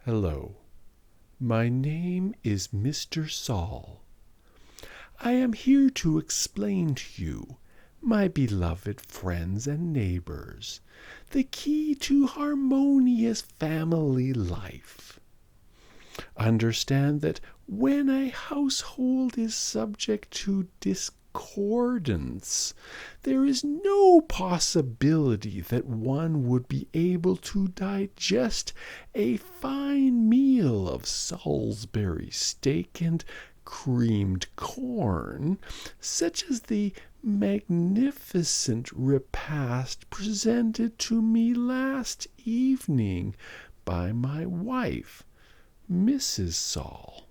Hello, my name is Mr. Saul. I am here to explain to you, my beloved friends and neighbors, the key to harmonious family life. Understand that when a household is subject to discordance, there is no possibility that one would be able to digest a fine meal of Salisbury steak and creamed corn, such as the magnificent repast presented to me last evening by my wife, Mrs. Saul.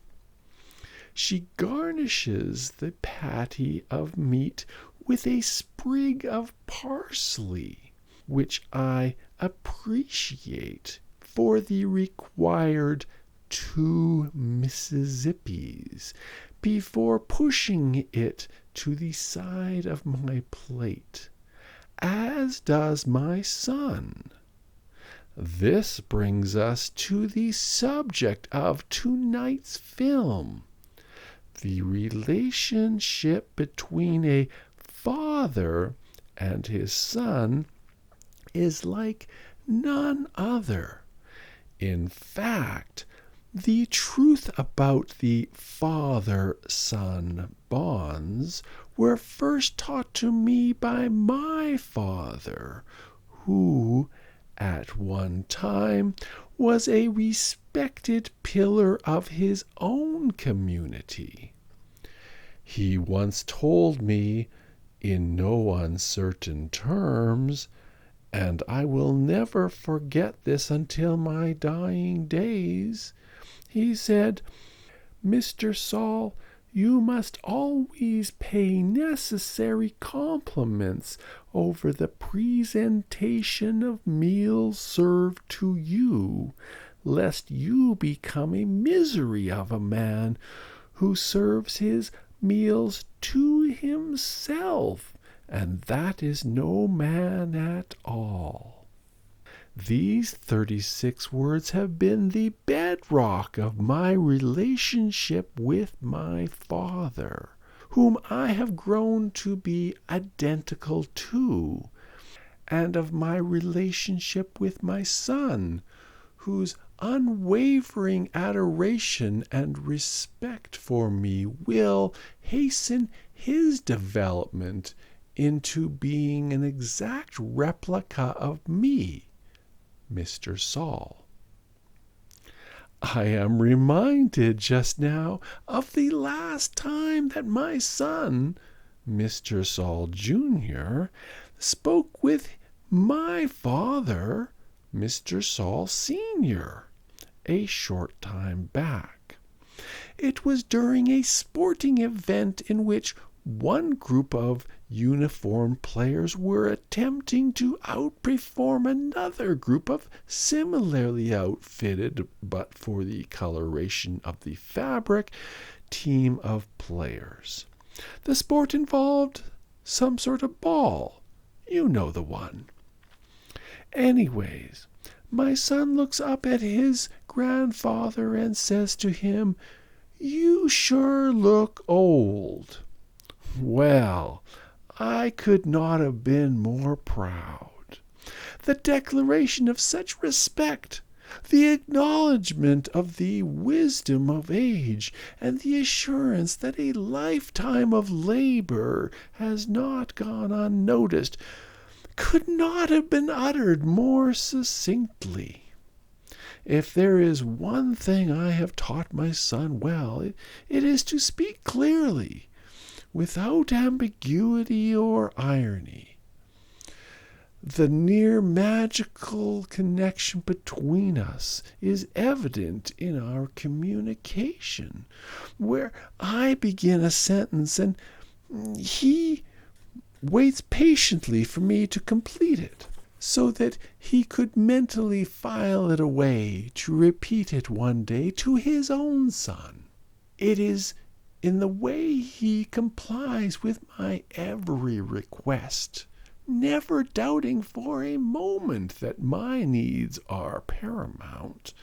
She garnishes the patty of meat with a sprig of parsley, which I appreciate for the required 2 Mississippis before pushing it to the side of my plate, as does my son. This brings us to the subject of tonight's film. The relationship between a father and his son is like none other. In fact, the truth about the father-son bonds were first taught to me by my father, who, at one time, was a respected pillar of his own community. He once told me, in no uncertain terms, and I will never forget this until my dying days, he said, "Mr. Saul, you must always pay necessary compliments over the presentation of meals served to you, lest you become a misery of a man who serves his meals to himself, and that is no man at all." These 36 words have been the bedrock of my relationship with my father, whom I have grown to be identical to, and of my relationship with my son, whose unwavering adoration and respect for me will hasten his development into being an exact replica of me, Mr. Saul. I am reminded just now of the last time that my son, Mr. Saul Jr., spoke with my father, Mr. Saul Sr., a short time back. It was during a sporting event in which one group of uniformed players were attempting to outperform another group of similarly outfitted, but for the coloration of the fabric, team of players. The sport involved some sort of ball. You know the one. Anyways, my son looks up at his grandfather and says to him, "You sure look old." Well, I could not have been more proud. The declaration of such respect, the acknowledgment of the wisdom of age, and the assurance that a lifetime of labor has not gone unnoticed, could not have been uttered more succinctly. If there is one thing I have taught my son well, it is to speak clearly, without ambiguity or irony. The near magical connection between us is evident in our communication, where I begin a sentence and he waits patiently for me to complete it, so that he could mentally file it away to repeat it one day to his own son. It is in the way he complies with my every request, never doubting for a moment that my needs are paramount,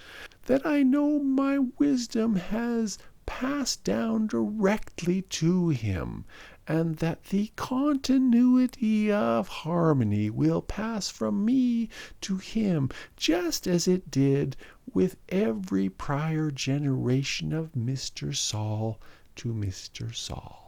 that I know my wisdom has passed down directly to him, and that the continuity of harmony will pass from me to him, just as it did with every prior generation of Mr. Saul to Mr. Saul.